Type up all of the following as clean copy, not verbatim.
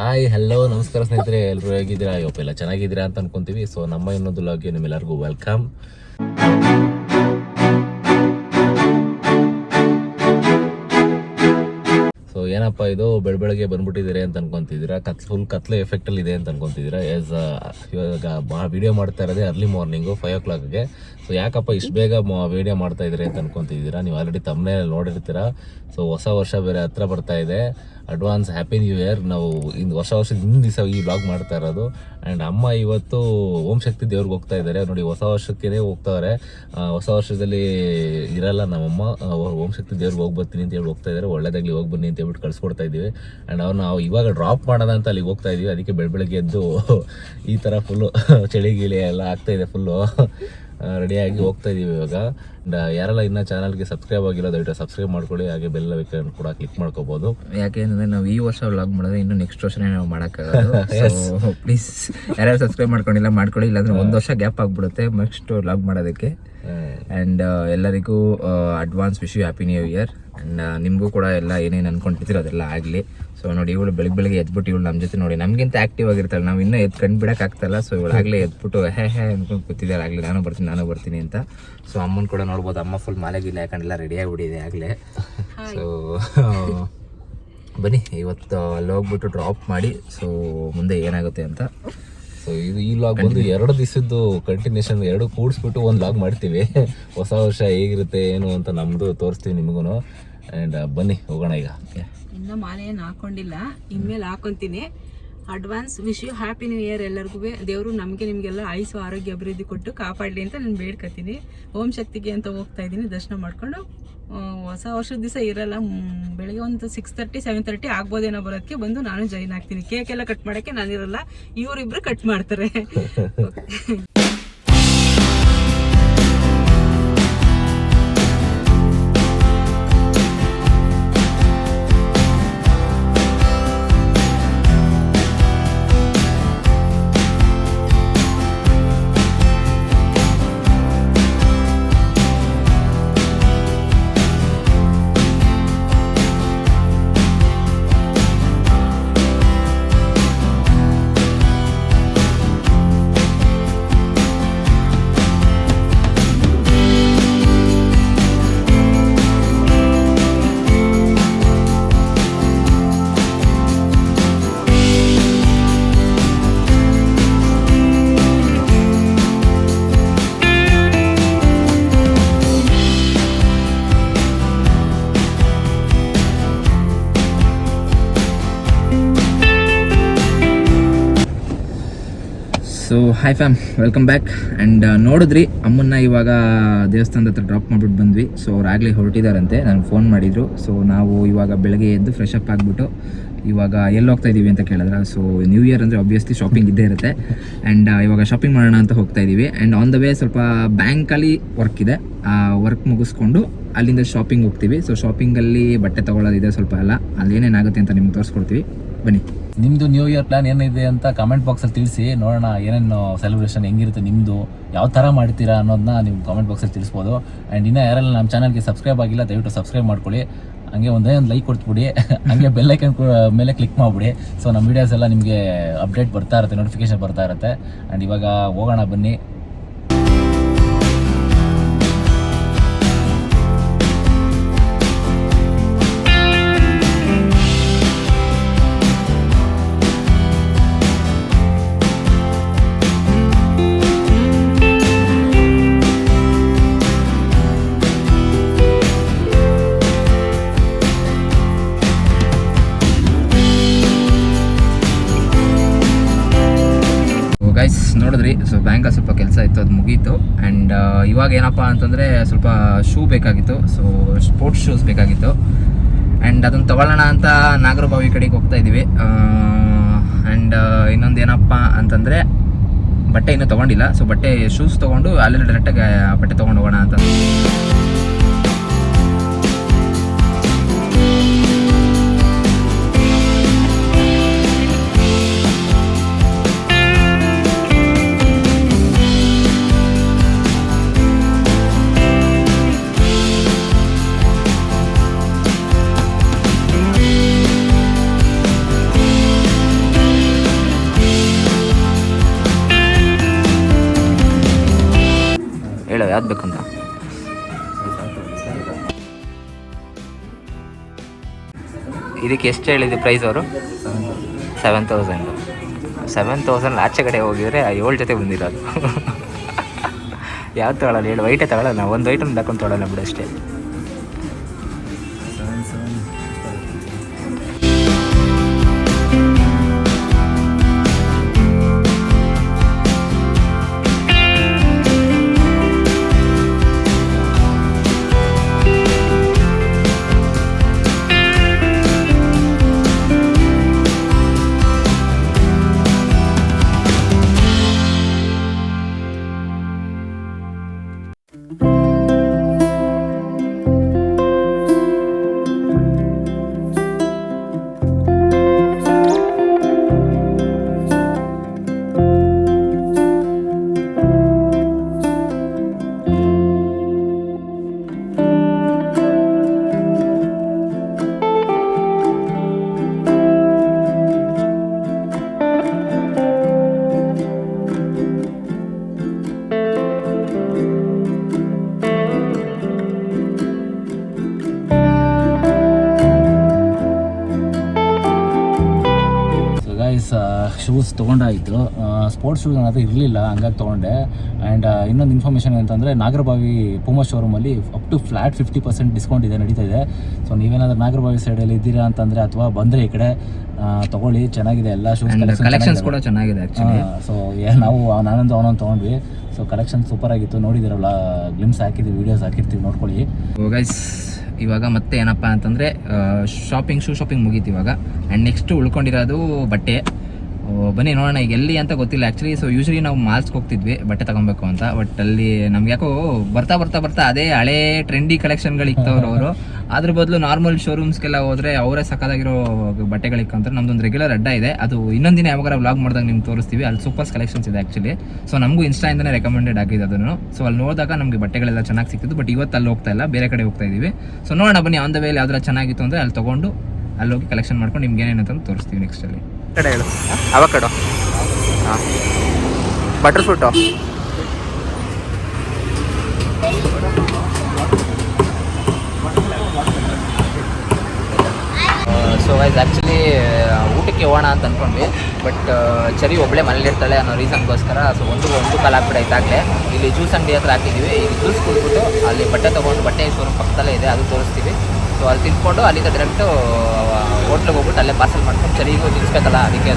Hi hello ನಮಸ್ಕಾರ ಸ್ನೇಹಿತರೆ, ಎಲ್ಲರೂ ಹೇಗಿದ್ದೀರಾ? ಇವತ್ತು ಎಲ್ಲ ಚೆನ್ನಾಗಿದ್ದೀರಾ ಅಂತ ಅನ್ಕೊಂತೀವಿ. ಸೊ ನಮ್ಮ ಇನ್ನೊಂದು ಲಾಗ್ಗೆ ನಿಮ್ಮೆಲ್ಲರಿಗೂ ವೆಲ್ಕಮ್. ಸೊ ಏನಪ್ಪ ಇದು ಬೆಳಗ್ಗೆ ಬಂದ್ಬಿಟ್ಟಿದ್ದೀರಿ ಅಂತ ಅನ್ಕೊಂತಿದ್ದೀರಾ? ಫುಲ್ ಕತ್ಲೆ ಎಫೆಕ್ಟಲ್ಲಿ ಇದೆ ಅಂತ ಅನ್ಕೊಂತಿದ್ದೀರಾ? ಇವಾಗ ವಿಡಿಯೋ ಮಾಡ್ತಾ ಇರೋದೇ ಅರ್ಲಿ ಮಾರ್ನಿಂಗು 5 o'clockಗೆ. ಸೊ ಯಾಕಪ್ಪ ಇಷ್ಟು ಬೇಗ ವಿಡಿಯೋ ಮಾಡ್ತಾ ಇದ್ದೀರಿ ಅಂತ ಅನ್ಕೊಂತಿದ್ದೀರಾ? ನೀವು ಆಲ್ರೆಡಿ ತಮ್ಮನೇಲಿ ನೋಡಿರ್ತೀರಾ. ಸೊ ಹೊಸ ವರ್ಷ ಬೇರೆ ಹತ್ರ ಬರ್ತಾ ಇದೆ. Advance happy new year. ನಾವು ವರ್ಷದ ದಿವಸ ಈ ವ್ಲಾಗ್ ಮಾಡ್ತಾ ಇರೋದು. ಆ್ಯಂಡ್ ಅಮ್ಮ ಇವತ್ತು ಓಂ ಶಕ್ತಿ ದೇವ್ರಿಗೆ ಹೋಗ್ತಾ ಇದ್ದಾರೆ ನೋಡಿ. ಹೊಸ ವರ್ಷಕ್ಕೇ ಹೋಗ್ತಾವ್ರೆ. ಹೊಸ ವರ್ಷದಲ್ಲಿ ಇರಲ್ಲ ನಮ್ಮಮ್ಮ. ಓಂ ಶಕ್ತಿ ದೇವ್ರಿಗೆ ಹೋಗಿ ಬರ್ತೀನಿ ಅಂತ ಹೇಳಿ ಹೋಗ್ತಾ ಇದ್ದಾರೆ. ಒಳ್ಳೇದಾಗಲಿ, ಹೋಗಿ ಬನ್ನಿ ಅಂತ ಹೇಳ್ಬಿಟ್ಟು ಕಳ್ಸಿಕೊಡ್ತಾ ಇದ್ದೀವಿ. ಆ್ಯಂಡ್ ನಾವು ಇವಾಗ ಡ್ರಾಪ್ ಮಾಡೋಣ ಅಂತ ಅಲ್ಲಿಗೆ ಹೋಗ್ತಾ ಇದ್ದೀವಿ. ಅದಕ್ಕೆ ಬೆಳಗ್ಗೆ ಎದ್ದು ಈ ಥರ ಫುಲ್ಲು ಚಳಿ ಗಿಳಿ ಎಲ್ಲ ಆಗ್ತಾಯಿದೆ. ಫುಲ್ಲು ರೆಡಿಯಾಗಿ ಹೋಗ್ತಾ ಇದ್ದೀವಿ ಇವಾಗ. ಯಾರೆಲ್ಲ ಇನ್ನೂ ಚಾನಲ್ಗೆ ಸಬ್ಸ್ಕ್ರೈಬ್ ಆಗಿಲ್ಲ ದಯವಿಟ್ಟು ಸಬ್ಸ್ಕ್ರೈಬ್ ಮಾಡ್ಕೊಳ್ಳಿ. ಹಾಗೆ ಬೆಲ್ ಐಕಾನ್ ಕೂಡ ಕ್ಲಿಕ್ ಮಾಡ್ಕೋಬೋದು. ಯಾಕೆಂದರೆ ನಾವು ಈ ವರ್ಷ ವ್ಲಾಗ್ ಮಾಡಿದ್ರೆ ಇನ್ನು ನೆಕ್ಸ್ಟ್ ವರ್ಷನೇ ನಾವು ಮಾಡೋಕ್ಕಾಗೋದು. ಪ್ಲೀಸ್ ಯಾರ್ಯಾರು ಸಬ್ಸ್ಕ್ರೈಬ್ ಮಾಡ್ಕೊಂಡಿಲ್ಲ ಮಾಡ್ಕೊಳ್ಳಿ, ಇಲ್ಲಾಂದ್ರೆ ಒಂದು ವರ್ಷ ಗ್ಯಾಪ್ ಆಗಿಬಿಡುತ್ತೆ ನೆಕ್ಸ್ಟ್ ವ್ಲಾಗ್ ಮಾಡೋದಕ್ಕೆ. ಆ್ಯಂಡ್ ಎಲ್ಲರಿಗೂ advance wish you happy new year. And ನಿಮಗೂ ಕೂಡ ಎಲ್ಲ ಏನೇನು ಅಂದ್ಕೊಂಡಿರ್ತೀರೋ ಅದೆಲ್ಲ ಆಗಲಿ. ಸೊ ನೋಡಿ, ಇವಳು ಬೆಳಗ್ಗೆ ಎದ್ಬಿಟ್ಟು ಇವಳು ನಮ್ಮ ಜೊತೆ ನೋಡಿ ನಮಗಿಂತ ಆ್ಯಕ್ಟಿವ್ ಆಗಿರ್ತಾಳೆ. ನಾವು ಇನ್ನೂ ಕಂಡು ಬಿಡೋಕ್ಕಾಗ್ತಾಯಿಲ್ಲ. ಸೊ ಇವಳಾಗಲೇ ಎದ್ಬಿಟ್ಟು ಹೇ ಅಂದ್ಕೊಂಡು ಕೂತಿದ್ದಾರೆ ಆಗಲಿ, ನಾನು ಬರ್ತೀನಿ ಅಂತ. ಸೊ ಅಮ್ಮನ ಕೂಡ ನೋಡ್ಬೋದು, ಅಮ್ಮ ಫುಲ್ ಮಾಲೆಗಿಲ್ಲ ಯಾಕಂಡೆಲ್ಲ ರೆಡಿ ಆಗಿಬಿಟ್ಟಿದೆ ಆಗಲೇ. ಸೊ ಬನ್ನಿ ಇವತ್ತು ಅಲ್ಲಿ ಹೋಗ್ಬಿಟ್ಟು ಡ್ರಾಪ್ ಮಾಡಿ ಸೊ ಮುಂದೆ ಏನಾಗುತ್ತೆ ಅಂತ. ಸೊ ಈ ಲಾಗ್ ಬಂದು 2 ದಿವಸದ್ದು ಕಂಟಿನ್ಯೂಷನ್, 2 ಕೂಡಿಸ್ಬಿಟ್ಟು ಒಂದು ಲಾಗ್ ಮಾಡ್ತೀವಿ. ಹೊಸ ವರ್ಷ ಹೇಗಿರುತ್ತೆ ಏನು ಅಂತ ನಮ್ಮದು ತೋರಿಸ್ತೀವಿ ನಿಮಗೂ. ಆ್ಯಂಡ್ ಬನ್ನಿ ಹೋಗೋಣ. ಈಗ ಇನ್ನೂ ಮಾಲೆ ಏನು ಹಾಕೊಂಡಿಲ್ಲ, ಇನ್ಮೇಲೆ ಹಾಕೊತೀನಿ. Advance wish you happy new year ಎಲ್ಲರಿಗೂ. ದೇವರು ನಮಗೆ ನಿಮಗೆಲ್ಲ ಆಯುಸ್ಸು ಆರೋಗ್ಯ ಅಭಿವೃದ್ಧಿ ಕೊಟ್ಟು ಕಾಪಾಡಲಿ ಅಂತ ನಾನು ಬೇಡ್ಕೊತೀನಿ. ಓಂ ಶಕ್ತಿಗೆ ಅಂತ ಹೋಗ್ತಾ ಇದ್ದೀನಿ. ದರ್ಶನ ಮಾಡ್ಕೊಂಡು ಹೊಸ ವರ್ಷದ ದಿವಸ ಇರಲ್ಲ, ಬೆಳಗ್ಗೆ ಒಂದು 6:30 7:30 ಆಗ್ಬೋದೇನೋ ಬರೋದಕ್ಕೆ ಬಂದು ನಾನು ಜಾಯಿನ್ ಆಗ್ತೀನಿ. ಕೇಕ್ ಎಲ್ಲ ಕಟ್ ಮಾಡೋಕ್ಕೆ ನಾನಿರಲ್ಲ, ಇವರಿಬ್ರು ಕಟ್ ಮಾಡ್ತಾರೆ. So hi fam, welcome back. And ನೋಡಿದ್ರಿ ಅಮ್ಮನ್ನ ಇವಾಗ ದೇವಸ್ಥಾನದ ಹತ್ರ ಡ್ರಾಪ್ ಮಾಡಿಬಿಟ್ಟು ಬಂದ್ವಿ. ಸೊ ಅವ್ರು ಆಗಲೇ ಹೊರಟಿದ್ದಾರಂತೆ, ನನಗೆ ಫೋನ್ ಮಾಡಿದರು. ಸೊ ನಾವು ಇವಾಗ ಬೆಳಗ್ಗೆ ಎದ್ದು ಫ್ರೆಶ್ ಅಪ್ ಆಗಿಬಿಟ್ಟು ಇವಾಗ ಎಲ್ಲಿ ಹೋಗ್ತಾ ಇದ್ದೀವಿ ಅಂತ ಕೇಳಿದ್ರೆ, ಸೊ ನ್ಯೂ ಇಯರ್ ಅಂದರೆ ಆಬ್ವಿಯಸ್ಲಿ ಶಾಪಿಂಗ್ ಇದ್ದೇ ಇರುತ್ತೆ. ಆ್ಯಂಡ್ ಇವಾಗ ಶಾಪಿಂಗ್ ಮಾಡೋಣ ಅಂತ ಹೋಗ್ತಾ ಇದ್ದೀವಿ. ಆ್ಯಂಡ್ ಆನ್ ದ ವೇ ಸ್ವಲ್ಪ ಬ್ಯಾಂಕಲ್ಲಿ ವರ್ಕ್ ಇದೆ, ಆ ವರ್ಕ್ ಮುಗಿಸ್ಕೊಂಡು ಅಲ್ಲಿಂದ ಶಾಪಿಂಗ್ ಹೋಗ್ತೀವಿ. ಸೊ ಶಾಪಿಂಗಲ್ಲಿ ಬಟ್ಟೆ ತೊಗೊಳ್ಳೋದಿದೆ ಸ್ವಲ್ಪ ಎಲ್ಲ, ಅಲ್ಲಿ ಏನೇನಾಗುತ್ತೆ ಅಂತ ನಿಮ್ಗೆ ತೋರಿಸ್ಕೊಡ್ತೀವಿ. ಬನ್ನಿ. ನಿಮ್ಮದು ನ್ಯೂ ಇಯರ್ ಪ್ಲಾನ್ ಏನಿದೆ ಅಂತ ಕಾಮೆಂಟ್ ಬಾಕ್ಸಲ್ಲಿ ತಿಳಿಸಿ ನೋಡೋಣ. ಏನೇನು ಸೆಲೆಬ್ರೇಷನ್ ಹೆಂಗಿರುತ್ತೆ ನಿಮ್ಮದು, ಯಾವ ಥರ ಮಾಡ್ತೀರಾ ಅನ್ನೋದನ್ನ ನೀವು ಕಾಮೆಂಟ್ ಬಾಕ್ಸಲ್ಲಿ ತಿಳಿಸ್ಬೋದು. ಆ್ಯಂಡ್ ಇನ್ನೂ ಯಾರೆಲ್ಲ ನಮ್ಮ ಚಾನಲ್ಗೆ ಸಬ್ಸ್ಕ್ರೈಬ್ ಆಗಿಲ್ಲ ದಯವಿಟ್ಟು ಸಬ್ಸ್ಕ್ರೈಬ್ ಮಾಡ್ಕೊಳ್ಳಿ. ಹಂಗೆ ಒಂದು ಲೈಕ್ ಕೊಟ್ಬಿಡಿ, ಹಂಗೆ ಬೆಲ್ ಐಕನ್ ಮೇಲೆ ಕ್ಲಿಕ್ ಮಾಡಿಬಿಡಿ. ಸೊ ನಮ್ಮ ವೀಡಿಯೋಸ್ ಎಲ್ಲ ನಿಮಗೆ ಅಪ್ಡೇಟ್ ಬರ್ತಾ ಇರುತ್ತೆ, ನೋಟಿಫಿಕೇಶನ್ ಬರ್ತಾ ಇರುತ್ತೆ. ಆ್ಯಂಡ್ ಇವಾಗ ಹೋಗೋಣ ಬನ್ನಿ. ಗೈಸ್ ನೋಡಿದ್ರಿ, ಸೊ ಬ್ಯಾಂಕಲ್ಲಿ ಸ್ವಲ್ಪ ಕೆಲಸ ಇತ್ತು, ಅದು ಮುಗೀತು. ಆ್ಯಂಡ್ ಇವಾಗ ಏನಪ್ಪ ಅಂತಂದರೆ ಸ್ವಲ್ಪ ಶೂ ಬೇಕಾಗಿತ್ತು. ಸೊ ಸ್ಪೋರ್ಟ್ಸ್ ಶೂಸ್ ಬೇಕಾಗಿತ್ತು. ಆ್ಯಂಡ್ ಅದನ್ನು ತೊಗೊಳ್ಳೋಣ ಅಂತ ನಾಗರಬಾವಿ ಕಡೆಗೆ ಹೋಗ್ತಾ ಇದ್ದೀವಿ. ಆ್ಯಂಡ್ ಇನ್ನೊಂದು ಏನಪ್ಪ ಅಂತಂದರೆ ಬಟ್ಟೆ ಇನ್ನೂ ತೊಗೊಂಡಿಲ್ಲ. ಸೊ ಬಟ್ಟೆ ಶೂಸ್ ತೊಗೊಂಡು ಅಲ್ಲೆಲ್ಲ ಡೈರೆಕ್ಟಾಗಿ ಬಟ್ಟೆ ತೊಗೊಂಡು ಹೋಗೋಣ ಅಂತ. ಯಾವ್ದು ಬೇಕಂತ. ಇದಕ್ಕೆ ಎಷ್ಟು ಹೇಳಿದೆ ಪ್ರೈಸ್ ಅವರು? 7,000. 7,000 ಆಚೆ ಕಡೆ ಹೋಗಿದ್ರೆ 7 ಜೊತೆ ಬಂದಿರೋದು. ಯಾವ್ದು ತೊಗೊಳ್ಳಲ್ಲ ಹೇಳಿ? ವೈಟೇ ತಗೊಳ್ಳಲ್ಲ, ಒಂದು ಐಟಮ್ ಹಾಕೊಂಡು ತೊಗೊಳ್ಳಲ್ಲ ಬಿಡು ಅಷ್ಟೇ. ಶೂಸ್ ತೊಗೊಂಡಾಯಿತು. ಸ್ಪೋರ್ಟ್ಸ್ ಶೂಸ್ ನನ್ನ ಹತ್ರ ಇರಲಿಲ್ಲ, ಹಂಗಾಗಿ ತೊಗೊಂಡೆ. ಆ್ಯಂಡ್ ಇನ್ನೊಂದು ಇನ್ಫಾರ್ಮೇಷನ್ ಅಂತಂದರೆ ನಾಗರಬಾವಿ ಪೂಮಾ ಶೋರೂಮಲ್ಲಿ ಅಪ್ ಟು ಫ್ಲ್ಯಾಟ್ 50% ಡಿಸ್ಕೌಂಟ್ ಇದೆ, ನಡೀತಾ ಇದೆ. ಸೊ ನೀವೇನಾದ್ರೂ ನಾಗರಬಾವಿ ಸೈಡಲ್ಲಿ ಇದ್ದೀರಾ ಅಂತಂದರೆ ಅಥವಾ ಬಂದರೆ ಈ ಕಡೆ ತೊಗೊಳ್ಳಿ, ಚೆನ್ನಾಗಿದೆ ಎಲ್ಲ ಶೂಸ್ ಕಲೆಕ್ಷನ್ಸ್ ಕೂಡ ಚೆನ್ನಾಗಿದೆ ಆ್ಯಕ್ಚುಲಿ. ಸೊ ನಾವು ನಾನೊಂದು ಅವನೊಂದು ತೊಗೊಂಡ್ವಿ. ಸೊ ಕಲೆಕ್ಷನ್ ಸೂಪರ್ ಆಗಿತ್ತು, ನೋಡಿದಿರಲ್ಲ, ಗ್ಲಿಮ್ಸ್ ಹಾಕಿದ್ದೀವಿ, ವೀಡಿಯೋಸ್ ಹಾಕಿರ್ತೀವಿ, ನೋಡ್ಕೊಳ್ಳಿ. ಗೈಸ್ ಇವಾಗ ಮತ್ತೆ ಏನಪ್ಪ ಅಂತಂದರೆ ಶೂ ಶಾಪಿಂಗ್ ಮುಗೀತು ಇವಾಗ. ಆ್ಯಂಡ್ ನೆಕ್ಸ್ಟ್ ಉಳ್ಕೊಂಡಿರೋದು ಬಟ್ಟೆ. ಬನ್ನಿ ನೋಡೋಣ, ಈಗ ಎಲ್ಲಿ ಅಂತ ಗೊತ್ತಿಲ್ಲ ಆ್ಯಕ್ಚುಲಿ. ಸೊ ಯೂಶ್ವಲಿ ನಾವು ಮಾಲ್ಸ್ಗೆ ಹೋಗ್ತಿದ್ವಿ ಬಟ್ಟೆ ತೊಗೊಬೇಕು ಅಂತ, ಬಟ್ ಅಲ್ಲಿ ನಮ್ಗೆ ಯಾಕೋ ಬರ್ತಾ ಅದೇ ಹಳೇ ಟ್ರೆಂಡಿ ಕಲೆಕ್ಷನ್ಗಳು ಇಕ್ತವ್ರು ಅವರು. ಅದ್ರ ಬದಲು ನಾರ್ಮಲ್ ಶೋರೂಮ್ಸ್ಗೆಲ್ಲ ಹೋದರೆ ಅವರೇ ಸಕ್ಕದಾಗಿರೋ ಬಟ್ಟೆಗಳು ಇಕ್ಕಂತಾರೆ. ನಮ್ದೊಂದು ರೆಗ್ಯುಲರ್ ಅಡ್ಡ ಇದೆ, ಅದು ಇನ್ನೊಂದು ದಿನ ಯಾವಾಗ ವ್ಲಾಗ್ ಮಾಡಿದಾಗ ನಿಮ್ಗೆ ತೋರಿಸ್ತೀವಿ. ಅಲ್ಲಿ ಸೂಪರ್ಸ್ ಕಲೆಕ್ಷನ್ಸ್ ಇದೆ ಆ್ಯಕ್ಚುಲಿ. ಸೊ ನಮಗೂ ಇನ್ಸ್ಟಾಯಿಂದನೇ ರೆಕಮೆಂಡೆಡ್ ಆಗಿದೆ ಅದನ್ನು. ಸೊ ಅಲ್ಲಿ ನೋಡಿದಾಗ ನಮಗೆ ಬಟ್ಟೆಗಳೆಲ್ಲ ಚೆನ್ನಾಗಿ ಸಿಕ್ತಿತ್ತು. ಬಟ್ ಇವತ್ತು ಅಲ್ಲಿ ಹೋಗ್ತಾ ಇಲ್ಲ, ಬೇರೆ ಕಡೆ ಹೋಗ್ತಾ ಇದ್ದೀವಿ. ಸೊ ನೋಡೋಣ ಬನ್ನಿ, ಆನ್ ದ ವೇಲಿ ಯಾವ್ದಾರ ಚೆನ್ನಾಗಿತ್ತು ಅಂದರೆ ಅಲ್ಲಿ ತೊಗೊಂಡು ಅಲ್ಲಿ ಹೋಗಿ ಕಲೆಕ್ಷನ್ ಮಾಡ್ಕೊಂಡು ನಿಮ್ಗೆ ಏನೇನಂತ ತೋರಿಸ್ತೀವಿ ನೆಕ್ಸ್ಟಲ್ಲಿ. ಕಡೆ ಹೇಳು ಅವಕಾಡೋ, ಹಾಂ, butter fruit, so guys actually ಊಟಕ್ಕೆ ಹೋಗೋಣ ಅಂತ ಅಂದ್ಕೊಂಡ್ವಿ. ಬಟ್ ಚರಿ ಒಬ್ಬಳೇ ಮನೇಲಿರ್ತಾಳೆ ಅನ್ನೋ ರೀಸನ್ಗೋಸ್ಕರ ಸೊ ಒಂದು ಕಾಲು ಹಾಕ್ಬಿಟ್ಟು ಇದ್ದಾಗಲೇ ಇಲ್ಲಿ ಜ್ಯೂಸ್ ಅಂಗಡಿ ಹತ್ರ ಹಾಕಿದ್ದೀವಿ. ಈಗ ಜ್ಯೂಸ್ ಕುಡಿದ್ಬಿಟ್ಟು ಅಲ್ಲಿ ಬಟ್ಟೆ ತೊಗೊಂಡು, ಬಟ್ಟೆ ಶೋರೂಮ್ ಪಕ್ಕದಲ್ಲೇ ಇದೆ, ಅದು ತೋರಿಸ್ತೀವಿ. ಸೊ ಅಲ್ಲಿ ತಿನ್ಕೊಂಡು ಅಲ್ಲಿಂದ ಡೈರೆಕ್ಟು ಹೋಟ್ಲಿಗೆ ಹೋಗ್ಬಿಟ್ಟು ಅಲ್ಲೇ ಪಾರ್ಸಲ್ ಮಾಡ್ಕೊಂಡು ಚರಿಗೂ ತಿನ್ನಿಸ್ಬೇಕಲ್ಲ, ಅದಕ್ಕೆ.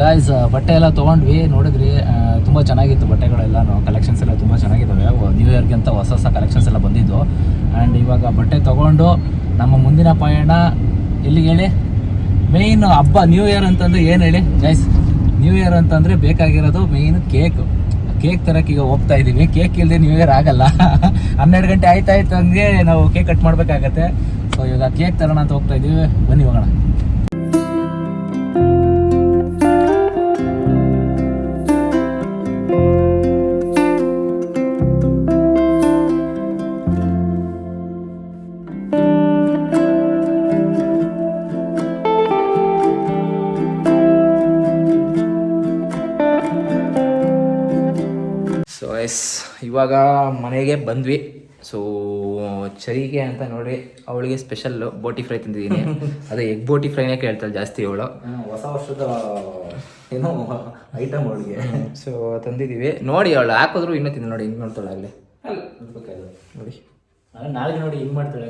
ಗಾಯ್ಸ್ ಬಟ್ಟೆ ಎಲ್ಲ ತೊಗೊಂಡ್ವಿ, ನೋಡಿದ್ರಿ ತುಂಬ ಚೆನ್ನಾಗಿತ್ತು ಬಟ್ಟೆಗಳೆಲ್ಲ, ಕಲೆಕ್ಷನ್ಸ್ ಎಲ್ಲ ತುಂಬ ಚೆನ್ನಾಗಿದ್ದಾವೆ. ನ್ಯೂ ಇಯರ್ಗೆ ಅಂತ ಹೊಸ ಕಲೆಕ್ಷನ್ಸ್ ಎಲ್ಲ ಬಂದಿದ್ದು. ಆ್ಯಂಡ್ ಇವಾಗ ಬಟ್ಟೆ ತೊಗೊಂಡು ನಮ್ಮ ಮುಂದಿನ ಪಯಣ ಎಲ್ಲಿಗೆ ಹೇಳಿ? ಮೇಯ್ನ್ ಹಬ್ಬ ನ್ಯೂ ಇಯರ್ ಅಂತಂದರೆ ಏನು ಹೇಳಿ ಗೈಸ್? ನ್ಯೂ ಇಯರ್ ಅಂತಂದರೆ ಬೇಕಾಗಿರೋದು ಮೇಯ್ನ್ ಕೇಕು. ಕೇಕ್ ತರಕ್ಕೆ ಈಗ ಹೋಗ್ತಾ ಇದೀವಿ. ಕೇಕ್ ಇಲ್ಲದೆ ನ್ಯೂ ಇಯರ್ ಆಗಲ್ಲ. 12 ಗಂಟೆ ಆಯ್ತಾಯ್ತು ಹಂಗೆ ನಾವು ಕೇಕ್ ಕಟ್ ಮಾಡ್ಬೇಕಾಗತ್ತೆ. ಸೊ ಇವಾಗ ಕೇಕ್ ತರೋಣ ಅಂತ ಹೋಗ್ತಾ ಇದೀವಿ, ಬನ್ನಿ ಹೋಗೋಣ. ಸೊ ಇವಾಗ ಮನೆಗೆ ಬಂದ್ವಿ. ಸೊ ಚರಿಗೆ ಅಂತ ನೋಡಿ ಅವಳಿಗೆ ಸ್ಪೆಷಲ್ಲು ಬೋಟಿ ಫ್ರೈ ತಿಂದಿದ್ದೀನಿ. ಅದೇ ಎಗ್ ಬೋಟಿ ಫ್ರೈನೇ ಕೇಳ್ತಾಳೆ ಜಾಸ್ತಿ ಅವಳು. ಹೊಸ ವರ್ಷದ ಏನೋ ಐಟಮ್ ಅವಳಿಗೆ. ಸೊ ತಂದಿದ್ದೀವಿ ನೋಡಿ, ಅವಳು ಹಾಕಿದ್ರು ಇನ್ನೂ ತಿಂದು ನೋಡಿ, ಹಿಂಗೆ ನೋಡ್ತಾಳೆ ಆಗಲೇ ನೋಡಿ. ನಾಳೆ ನೋಡಿ ಹಿಂಗೆ ಮಾಡ್ತಾಳೆ.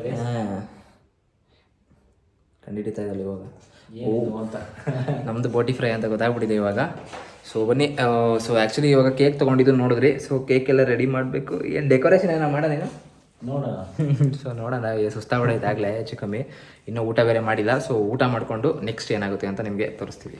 ಕಂಡಿಡಿತಾ ಇದ್ದಾಳೆ ಇವಾಗ ಅಂತ. ನಮ್ಮದು ಬೋಟಿ ಫ್ರೈ ಅಂತ ಗೊತ್ತಾಗ್ಬಿಟ್ಟಿದೆ ಇವಾಗ. ಸೊ ಬನ್ನಿ. ಸೊ ಆ್ಯಕ್ಚುಲಿ ಇವಾಗ ಕೇಕ್ ತೊಗೊಂಡಿದ್ದು ನೋಡಿದ್ರಿ. ಸೊ ಕೇಕ್ ಎಲ್ಲ ರೆಡಿ ಮಾಡಬೇಕು. ಏನು ಡೆಕೋರೇಷನ್ ಏನೋ ಮಾಡೋದೇನು ನೋಡೋಣ. ಸೊ ನೋಡೋಣ, ಸುಸ್ತಾಗ್ಬಿಡೈತೆ ಆಗಲೇ ಹೆಚ್ಚು ಕಮ್ಮಿ. ಇನ್ನೂ ಊಟ ಬೇರೆ ಮಾಡಿಲ್ಲ. ಸೊ ಊಟ ಮಾಡಿಕೊಂಡು ನೆಕ್ಸ್ಟ್ ಏನಾಗುತ್ತೆ ಅಂತ ನಿಮಗೆ ತೋರಿಸ್ತೀವಿ.